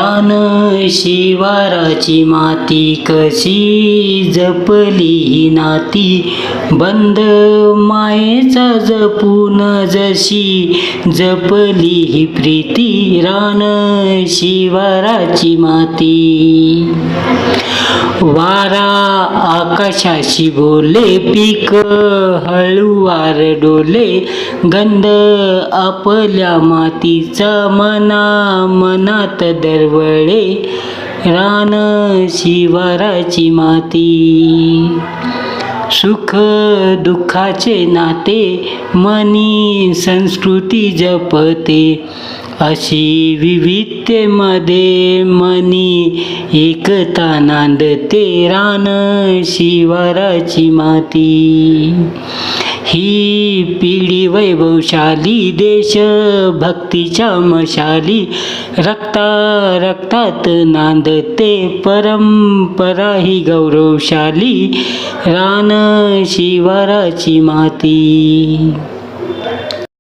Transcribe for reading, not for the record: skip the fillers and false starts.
रान शिवाराची माती कशी जपली ही नाती, बंद मायेचा जपून जशी जपली ही प्रीती, रान शिवाराची माती. वारा आकाशाशी बोले, पीक हळूवार डोले, गंध आपल्या मातीचा मनात दरवळे, रान शिवाराची माती. सुख दुःखाचे नाते मनी संस्कृती जपते, अशी विविधतेमध्ये मनी एकता नांदते, रान शिवाराची माती. ही पिढी वैभवशाली, देश भक्तीच्या मशाली, रक्तात नांदते परंपरा ही गौरवशाली, रान शिवाराची माती.